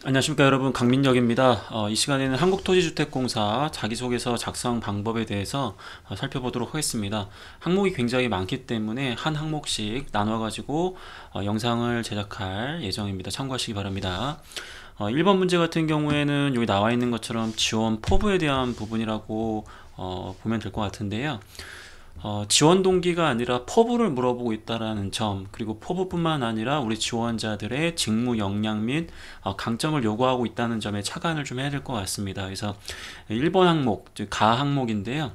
안녕하십니까 여러분, 강민혁입니다. 이 시간에는 한국토지주택공사 자기소개서 작성 방법에 대해서 살펴보도록 하겠습니다. 항목이 굉장히 많기 때문에 한 항목씩 나눠 가지고 영상을 제작할 예정입니다. 참고하시기 바랍니다. 1번 문제 같은 경우에는 여기 나와 있는 것처럼 지원 포부에 대한 부분이라고 보면 될 것 같은데요. 지원 동기가 아니라 포부를 물어보고 있다는 점, 그리고 포부뿐만 아니라 우리 지원자들의 직무 역량 및 강점을 요구하고 있다는 점에 착안을 좀 해야 될 것 같습니다. 그래서 1번 항목, 즉 가 항목인데요.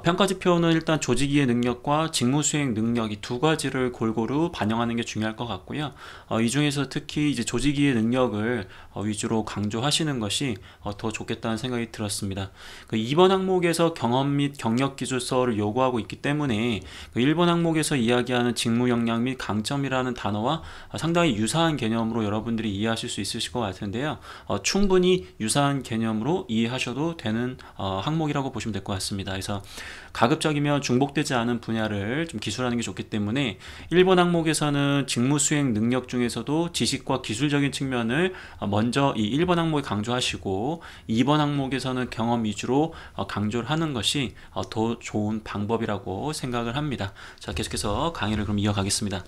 평가지표는 일단 조직이해 능력과 직무 수행 능력 이 두 가지를 골고루 반영하는 게 중요할 것 같고요. 이 중에서 특히 이제 조직이해 능력을 위주로 강조하시는 것이 더 좋겠다는 생각이 들었습니다. 그 2번 항목에서 경험 및 경력 기술서를 요구하고 있기 때문에 그 1번 항목에서 이야기하는 직무 역량 및 강점이라는 단어와 상당히 유사한 개념으로 여러분들이 이해하실 수 있으실 것 같은데요. 충분히 유사한 개념으로 이해하셔도 되는 항목이라고 보시면 될 것 같습니다. 그래서 가급적이면 중복되지 않은 분야를 좀 기술하는 게 좋기 때문에 1번 항목에서는 직무 수행 능력 중에서도 지식과 기술적인 측면을 먼저 이 1번 항목에 강조하시고 2번 항목에서는 경험 위주로 강조를 하는 것이 더 좋은 방법이라고 생각을 합니다. 자, 계속해서 강의를 그럼 이어가겠습니다.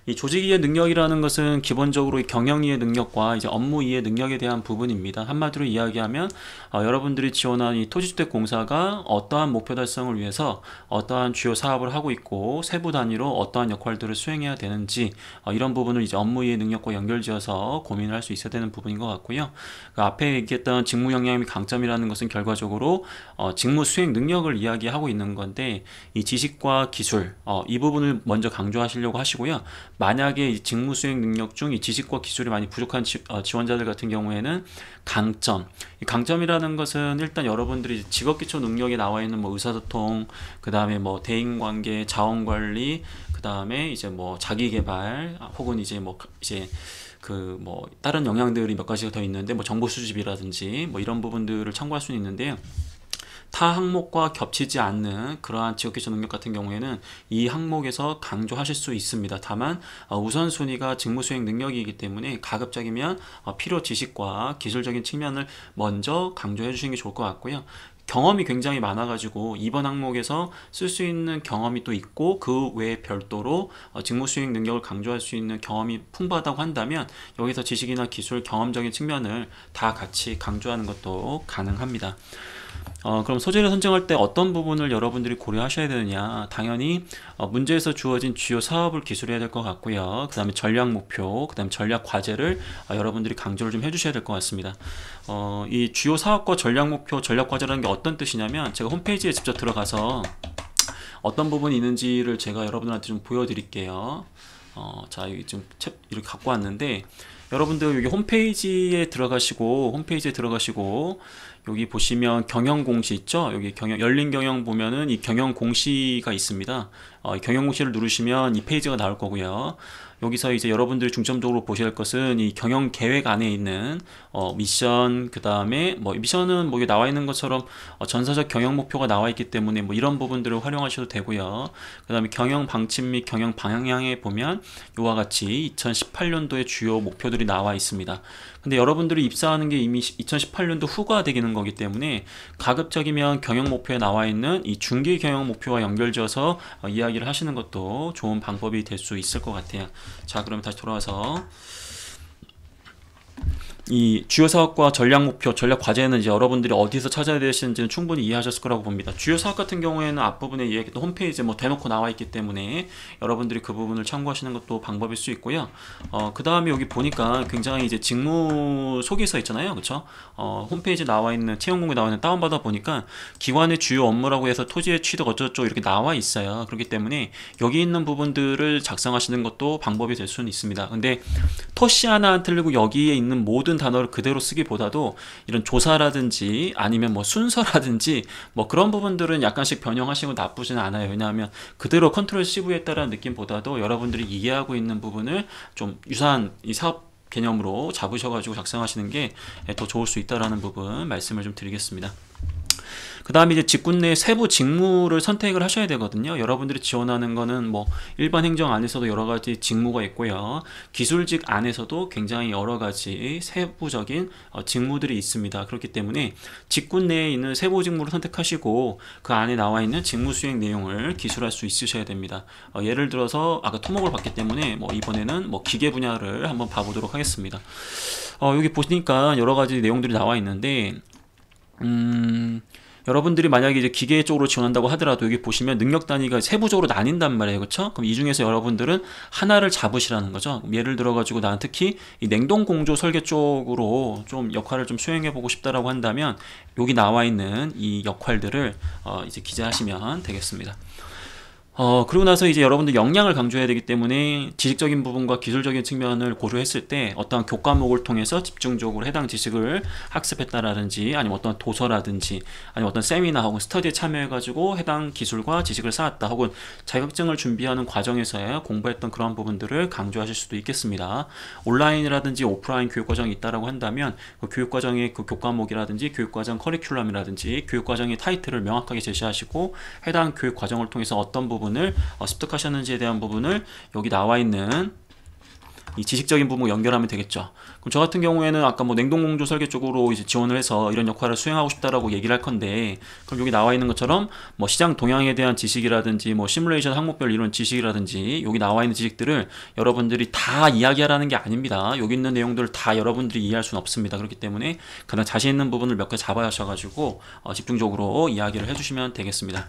이 조직 이해 능력이라는 것은 기본적으로 이 경영 이해 능력과 이제 업무 이해 능력에 대한 부분입니다. 한마디로 이야기하면 여러분들이 지원한 이 토지주택공사가 어떠한 목표 달성을 위해서 어떠한 주요 사업을 하고 있고 세부 단위로 어떠한 역할들을 수행해야 되는지 이런 부분을 이제 업무 이해 능력과 연결지어서 고민을 할 수 있어야 되는 부분인 것 같고요. 그 앞에 얘기했던 직무 역량 및 강점이라는 것은 결과적으로 직무 수행 능력을 이야기하고 있는 건데 이 지식과 기술 이 부분을 먼저 강조하시려고 하시고요. 만약에 이 직무 수행 능력 중 이 지식과 기술이 많이 부족한 지원자들 같은 경우에는 강점. 이 강점이라는 것은 일단 여러분들이 직업기초 능력에 나와 있는 뭐 의사소통, 그 다음에 뭐 대인관계, 자원관리, 그 다음에 이제 뭐 자기개발, 혹은 이제 뭐 이제 그 뭐 다른 영향들이 몇 가지가 더 있는데 뭐 정보 수집이라든지 뭐 이런 부분들을 참고할 수는 있는데요. 타 항목과 겹치지 않는 그러한 지역기초 능력 같은 경우에는 이 항목에서 강조하실 수 있습니다. 다만 우선순위가 직무수행 능력이기 때문에 가급적이면 필요 지식과 기술적인 측면을 먼저 강조해 주시는 게 좋을 것 같고요. 경험이 굉장히 많아가지고 이번 항목에서 쓸 수 있는 경험이 또 있고 그 외에 별도로 직무수행 능력을 강조할 수 있는 경험이 풍부하다고 한다면 여기서 지식이나 기술, 경험적인 측면을 다 같이 강조하는 것도 가능합니다. 그럼 소재를 선정할 때 어떤 부분을 여러분들이 고려하셔야 되느냐? 당연히 문제에서 주어진 주요 사업을 기술해야 될 것 같고요. 그 다음에 전략 목표, 그 다음에 전략 과제를 여러분들이 강조를 좀 해주셔야 될 것 같습니다. 이 주요 사업과 전략 목표, 전략 과제라는 게 어떤 뜻이냐면 제가 홈페이지에 직접 들어가서 어떤 부분이 있는지를 제가 여러분들한테 좀 보여드릴게요. 자, 여기 좀 이렇게 갖고 왔는데 여러분들 여기 홈페이지에 들어가시고 여기 보시면 경영 공시 있죠? 여기 열린 경영 보면은 이 경영 공시가 있습니다. 경영 공시를 누르시면 이 페이지가 나올 거고요. 여기서 이제 여러분들이 중점적으로 보셔야 할 것은 이 경영 계획 안에 있는 미션, 그 다음에 뭐 미션은 뭐 여기 나와 있는 것처럼 전사적 경영 목표가 나와 있기 때문에 뭐 이런 부분들을 활용하셔도 되고요. 그 다음에 경영 방침 및 경영 방향에 보면 이와 같이 2018년도의 주요 목표들이 나와 있습니다. 근데 여러분들이 입사하는 게 이미 2018년도 후가 되기는 거기 때문에 가급적이면 경영 목표에 나와 있는 이 중기 경영 목표와 연결지어서 이야기를 하시는 것도 좋은 방법이 될 수 있을 것 같아요. 자, 그러면 다시 돌아와서 이 주요 사업과 전략 목표, 전략 과제는 이제 여러분들이 어디서 찾아야 되시는지는 충분히 이해하셨을 거라고 봅니다. 주요 사업 같은 경우에는 앞부분에 이야기했던 홈페이지에 뭐 대놓고 나와 있기 때문에 여러분들이 그 부분을 참고하시는 것도 방법일 수 있고요. 그 다음에 여기 보니까 굉장히 이제 직무 소개서 있잖아요. 그쵸? 홈페이지에 나와 있는, 채용공고에 나와 있는 다운받아 보니까 기관의 주요 업무라고 해서 토지의 취득 어쩌고저쩌고 이렇게 나와 있어요. 그렇기 때문에 여기 있는 부분들을 작성하시는 것도 방법이 될 수는 있습니다. 근데 토시 하나 안 틀리고 여기에 있는 모든 단어를 그대로 쓰기보다도 이런 조사라든지 아니면 뭐 순서라든지 뭐 그런 부분들은 약간씩 변형하시고 나쁘지는 않아요. 왜냐하면 그대로 컨트롤 CV 했다라는 느낌보다도 여러분들이 이해하고 있는 부분을 좀 유사한 이 사업 개념으로 잡으셔가지고 작성하시는 게 더 좋을 수 있다라는 부분 말씀을 좀 드리겠습니다. 그 다음에 이제 직군 내 세부 직무를 선택을 하셔야 되거든요. 여러분들이 지원하는 거는 뭐 일반 행정 안에서도 여러 가지 직무가 있고요. 기술직 안에서도 굉장히 여러 가지 세부적인 직무들이 있습니다. 그렇기 때문에 직군 내에 있는 세부 직무를 선택하시고 그 안에 나와 있는 직무 수행 내용을 기술할 수 있으셔야 됩니다. 예를 들어서 아까 토목을 봤기 때문에 뭐 이번에는 뭐 기계 분야를 한번 봐보도록 하겠습니다. 여기 보시니까 여러 가지 내용들이 나와 있는데 여러분들이 만약에 이제 기계 쪽으로 지원한다고 하더라도 여기 보시면 능력 단위가 세부적으로 나뉜단 말이에요. 그렇죠? 그럼 이 중에서 여러분들은 하나를 잡으시라는 거죠. 예를 들어 가지고 난 특히 이 냉동 공조 설계 쪽으로 좀 역할을 좀 수행해 보고 싶다라고 한다면 여기 나와 있는 이 역할들을 이제 기재하시면 되겠습니다. 그리고 나서 이제 여러분들 역량을 강조해야 되기 때문에 지식적인 부분과 기술적인 측면을 고려했을 때 어떠한 교과목을 통해서 집중적으로 해당 지식을 학습했다라든지 아니면 어떤 도서라든지 아니면 어떤 세미나 혹은 스터디에 참여해가지고 해당 기술과 지식을 쌓았다 혹은 자격증을 준비하는 과정에서 공부했던 그런 부분들을 강조하실 수도 있겠습니다. 온라인이라든지 오프라인 교육과정이 있다라고 한다면 그 교육과정의 그 교과목이라든지 교육과정 커리큘럼이라든지 교육과정의 타이틀을 명확하게 제시하시고 해당 교육과정을 통해서 어떤 부분을 습득하셨는지에 대한 부분을 여기 나와 있는 이 지식적인 부분 연결하면 되겠죠. 그럼 저 같은 경우에는 아까 뭐 냉동공조 설계 쪽으로 이제 지원을 해서 이런 역할을 수행하고 싶다라고 얘기를 할 건데, 그럼 여기 나와 있는 것처럼 뭐 시장 동향에 대한 지식이라든지 뭐 시뮬레이션 항목별 이론 지식이라든지 여기 나와 있는 지식들을 여러분들이 다 이야기하라는 게 아닙니다. 여기 있는 내용들을 다 여러분들이 이해할 수는 없습니다. 그렇기 때문에 가장 자신 있는 부분을 몇 개 잡아하셔가지고 집중적으로 이야기를 해주시면 되겠습니다.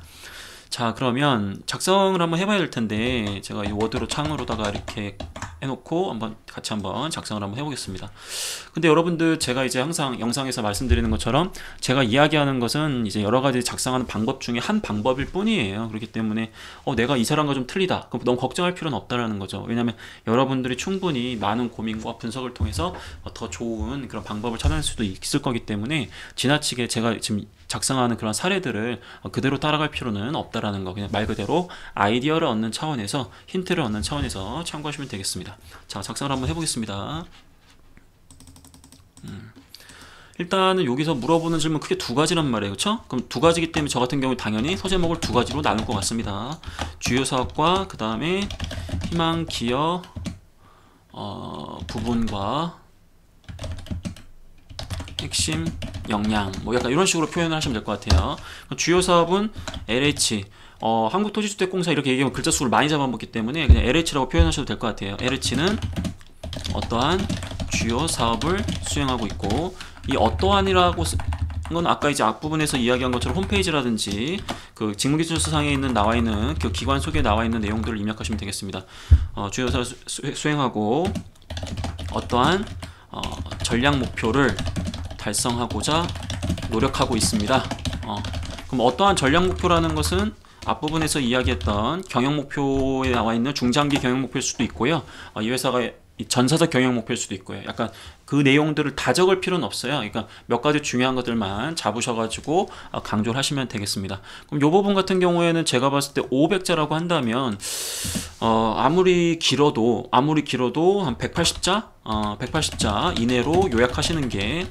자, 그러면 작성을 한번 해봐야 될 텐데 제가 이 워드로 창으로다가 이렇게 해놓고 같이 한번 작성을 한번 해보겠습니다. 근데 여러분들 제가 이제 항상 영상에서 말씀드리는 것처럼 제가 이야기하는 것은 이제 여러 가지 작성하는 방법 중에 한 방법일 뿐이에요. 그렇기 때문에 내가 이 사람과 좀 틀리다, 그럼 너무 걱정할 필요는 없다라는 거죠. 왜냐하면 여러분들이 충분히 많은 고민과 분석을 통해서 더 좋은 그런 방법을 찾아낼 수도 있을 거기 때문에 지나치게 제가 지금 작성하는 그런 사례들을 그대로 따라갈 필요는 없다라는 거, 그냥 말 그대로 아이디어를 얻는 차원에서 힌트를 얻는 차원에서 참고하시면 되겠습니다. 자, 작성을 한번 해보겠습니다. 일단은 여기서 물어보는 질문 크게 두 가지란 말이에요. 그쵸? 그럼 두 가지이기 때문에 저 같은 경우 당연히 소제목을 두 가지로 나눌 것 같습니다. 주요 사업과 그 다음에 희망 기여 부분과 핵심 역량, 뭐 약간 이런 식으로 표현을 하시면 될 것 같아요. 주요 사업은 LH, 한국토지주택공사 이렇게 얘기하면 글자 수를 많이 잡아먹기 때문에 그냥 LH라고 표현하셔도 될 것 같아요. LH는 어떠한 주요 사업을 수행하고 있고, 이 어떠한이라고 건 아까 이제 앞부분에서 이야기한 것처럼 홈페이지라든지 그 직무기술서상에 있는 나와 있는 그 기관 소개에 나와 있는 내용들을 입력하시면 되겠습니다. 주요 사업 수행하고 어떠한 전략 목표를 달성하고자 노력하고 있습니다. 그럼 어떠한 전략 목표라는 것은 앞부분에서 이야기했던 경영 목표에 나와 있는 중장기 경영 목표일 수도 있고요. 이 회사가 전사적 경영 목표일 수도 있고요. 약간 그 내용들을 다 적을 필요는 없어요. 그러니까 몇 가지 중요한 것들만 잡으셔가지고 강조를 하시면 되겠습니다. 그럼 이 부분 같은 경우에는 제가 봤을 때 500자라고 한다면 아무리 길어도 한 180자? 180자 이내로 요약하시는 게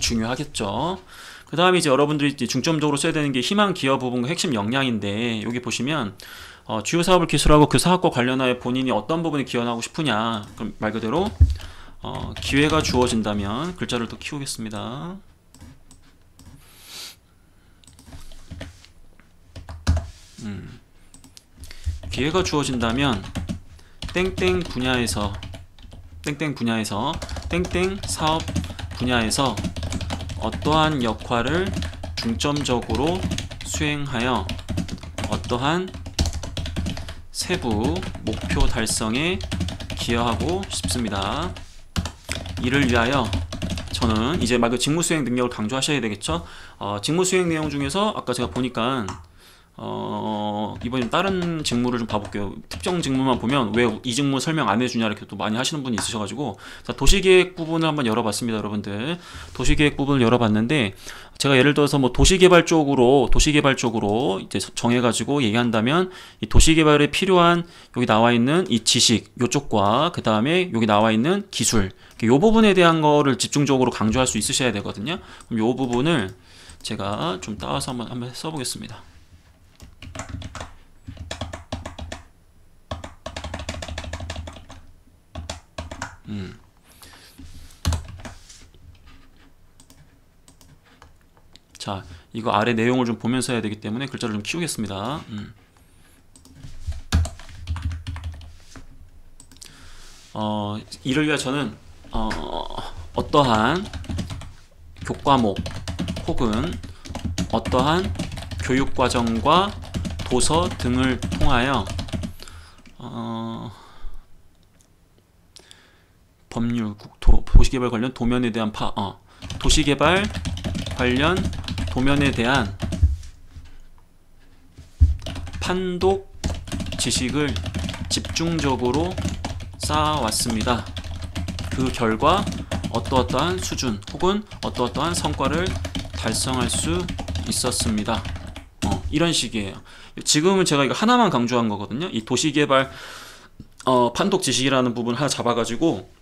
중요하겠죠. 그 다음에 이제 여러분들이 이제 중점적으로 써야 되는 게 희망 기여 부분과 핵심 역량인데, 여기 보시면 주요 사업을 기술하고 그 사업과 관련하여 본인이 어떤 부분에 기여하고 싶으냐, 그럼 말 그대로 기회가 주어진다면, 글자를 더 키우겠습니다. 기회가 주어진다면 땡땡 분야에서 땡땡 사업 분야에서 어떠한 역할을 중점적으로 수행하여 어떠한 세부 목표 달성에 기여하고 싶습니다. 이를 위하여 저는 이제 말 그 직무 수행 능력을 강조하셔야 되겠죠. 직무 수행 내용 중에서 아까 제가 보니까 이번에 다른 직무를 좀 봐볼게요. 특정 직무만 보면 왜 이 직무 설명 안 해주냐 이렇게 또 많이 하시는 분이 있으셔가지고, 자, 도시계획 부분을 한번 열어봤습니다. 여러분들 도시계획 부분을 열어봤는데, 제가 예를 들어서 뭐 도시개발 쪽으로 이제 정해가지고 얘기한다면 이 도시개발에 필요한 여기 나와 있는 이 지식 요쪽과 그 다음에 여기 나와 있는 기술, 요 부분에 대한 거를 집중적으로 강조할 수 있으셔야 되거든요. 그럼 요 부분을 제가 좀 따와서 한번 써보겠습니다. 자, 이거 아래 내용을 좀 보면서 해야 되기 때문에 글자를 좀 키우겠습니다. 이를 위해 저는 어떠한 교과목 혹은 어떠한 교육과정과 도서 등을 통하여 법률, 국토, 도시개발 관련 도면에 대한 도시개발 관련 도면에 대한 판독 지식을 집중적으로 쌓아왔습니다. 그 결과 어떠어떠한 수준 혹은 어떠어떠한 성과를 달성할 수 있었습니다. 이런 식이에요. 지금은 제가 이거 하나만 강조한 거거든요. 이 도시개발 판독 지식이라는 부분 하나 잡아가지고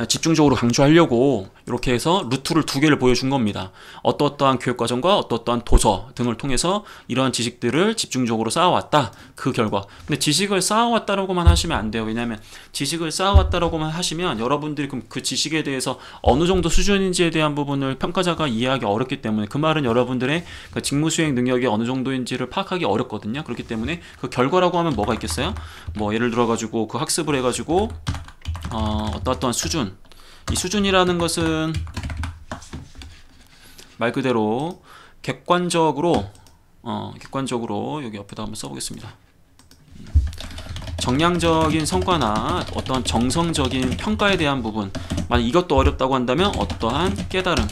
집중적으로 강조하려고 이렇게 해서 루트를 두 개를 보여준 겁니다. 어떠어떠한 교육과정과 어떠어떠한 도서 등을 통해서 이러한 지식들을 집중적으로 쌓아왔다. 그 결과. 근데 지식을 쌓아왔다라고만 하시면 안 돼요. 왜냐하면 지식을 쌓아왔다라고만 하시면 여러분들이 그럼 그 지식에 대해서 어느 정도 수준인지에 대한 부분을 평가자가 이해하기 어렵기 때문에, 그 말은 여러분들의 그 직무 수행 능력이 어느 정도인지를 파악하기 어렵거든요. 그렇기 때문에 그 결과라고 하면 뭐가 있겠어요? 뭐 예를 들어가지고 그 학습을 해가지고 어떠한 수준, 이 수준이라는 것은 말 그대로 객관적으로 여기 옆에다 한번 써보겠습니다. 정량적인 성과나 어떠한 정성적인 평가에 대한 부분, 만약 이것도 어렵다고 한다면 어떠한 깨달음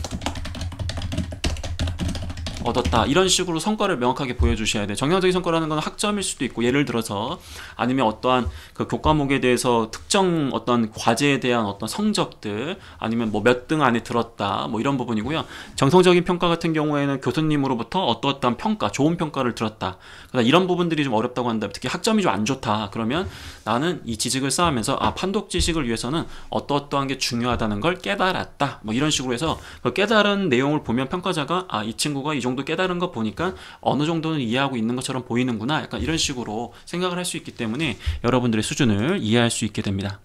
얻었다, 이런 식으로 성과를 명확하게 보여주셔야 돼요. 정량적인 성과라는 건 학점일 수도 있고, 예를 들어서 아니면 어떠한 그 교과목에 대해서 특정 어떤 과제에 대한 어떤 성적들, 아니면 뭐 몇 등 안에 들었다, 뭐 이런 부분이고요. 정성적인 평가 같은 경우에는 교수님으로부터 어떠한 평가, 좋은 평가를 들었다. 그러나 이런 부분들이 좀 어렵다고 한다면, 특히 학점이 좀 안 좋다 그러면 나는 이 지식을 쌓으면서 판독 지식을 위해서는 어떠한 게 중요하다는 걸 깨달았다, 뭐 이런 식으로 해서 그 깨달은 내용을 보면 평가자가 이 친구가 이 정도 깨달은 거 보니까 어느 정도는 이해하고 있는 것처럼 보이는구나, 약간 이런 식으로 생각을 할 수 있기 때문에 여러분들의 수준을 이해할 수 있게 됩니다.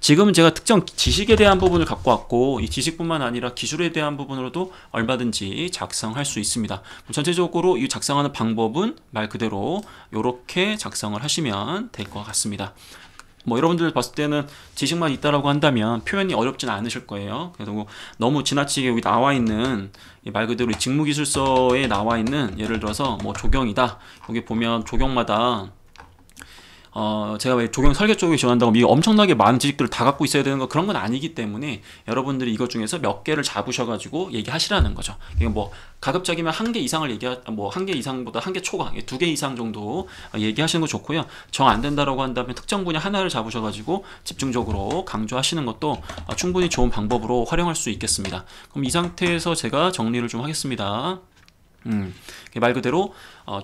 지금은 제가 특정 지식에 대한 부분을 갖고 왔고, 이 지식뿐만 아니라 기술에 대한 부분으로도 얼마든지 작성할 수 있습니다. 전체적으로 이 작성하는 방법은 말 그대로 이렇게 작성을 하시면 될 것 같습니다. 뭐 여러분들 봤을 때는 지식만 있다라고 한다면 표현이 어렵진 않으실 거예요. 그래서 뭐 너무 지나치게 여기 나와 있는 말 그대로 직무기술서에 나와 있는, 예를 들어서 뭐 조경이다, 여기 보면 조경마다 제가 왜 조경 설계 쪽에 지원한다고 이게 엄청나게 많은 지식들을 다 갖고 있어야 되는 거, 그런 건 아니기 때문에 여러분들이 이것 중에서 몇 개를 잡으셔가지고 얘기하시라는 거죠. 이게 뭐 가급적이면 한 개 이상을 한 개 이상보다 한 개 초과, 두 개 이상 정도 얘기하시는 거 좋고요. 정 안 된다라고 한다면 특정 분야 하나를 잡으셔가지고 집중적으로 강조하시는 것도 충분히 좋은 방법으로 활용할 수 있겠습니다. 그럼 이 상태에서 제가 정리를 좀 하겠습니다. 말 그대로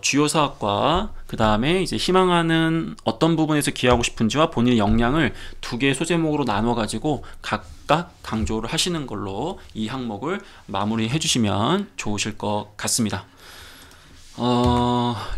주요 사업과 그 다음에 이제 희망하는 어떤 부분에서 기여하고 싶은지와 본인의 역량을 두 개의 소제목으로 나눠 가지고 각각 강조를 하시는 걸로 이 항목을 마무리해 주시면 좋으실 것 같습니다.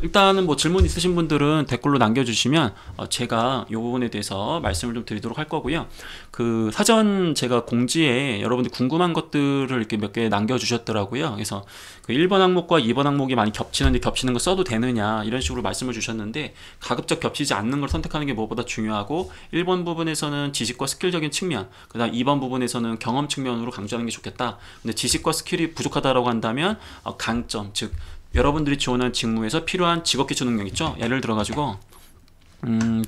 일단은 뭐 질문 있으신 분들은 댓글로 남겨주시면 제가 이 부분에 대해서 말씀을 좀 드리도록 할 거고요. 그 사전 제가 공지에 여러분들 궁금한 것들을 이렇게 몇 개 남겨주셨더라고요. 그래서 그 1번 항목과 2번 항목이 많이 겹치는데 겹치는 거 써도 되느냐, 이런 식으로 말씀을 주셨는데, 가급적 겹치지 않는 걸 선택하는 게 무엇보다 중요하고, 1번 부분에서는 지식과 스킬적인 측면, 그 다음 2번 부분에서는 경험 측면으로 강조하는 게 좋겠다. 근데 지식과 스킬이 부족하다고 한다면 강점, 즉 여러분들이 지원한 직무에서 필요한 직업기초 능력 있죠? 예를 들어가지고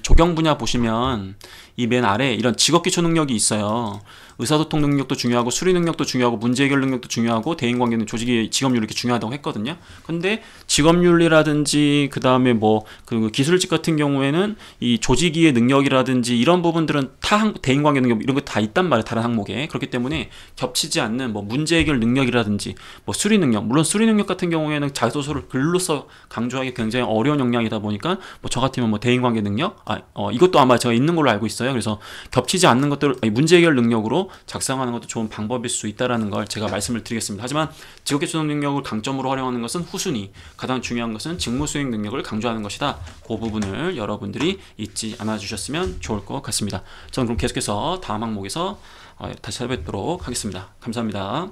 조경 분야 보시면 이 맨 아래 이런 직업기초 능력이 있어요. 의사소통 능력도 중요하고 수리 능력도 중요하고 문제 해결 능력도 중요하고 대인관계는 조직의 직업윤리 이렇게 중요하다고 했거든요. 근데 직업윤리라든지 그 다음에 뭐 그 기술직 같은 경우에는 이 조직위의 능력이라든지 이런 부분들은 대인관계 능력 이런 거 다 있단 말이에요, 다른 항목에. 그렇기 때문에 겹치지 않는 뭐 문제 해결 능력이라든지 뭐 수리 능력, 물론 수리 능력 같은 경우에는 자기소설을 글로써 강조하기 굉장히 어려운 역량이다 보니까 뭐 저 같으면 뭐 대인관계 능력 이것도 아마 제가 있는 걸로 알고 있어요. 있어요. 그래서 겹치지 않는 것들, 문제 해결 능력으로 작성하는 것도 좋은 방법일 수 있다라는 걸 제가 말씀을 드리겠습니다. 하지만 직업계수능 능력을 강점으로 활용하는 것은 후순위, 가장 중요한 것은 직무 수행 능력을 강조하는 것이다. 그 부분을 여러분들이 잊지 않아 주셨으면 좋을 것 같습니다. 저는 그럼 계속해서 다음 항목에서 다시 찾아뵙도록 하겠습니다. 감사합니다.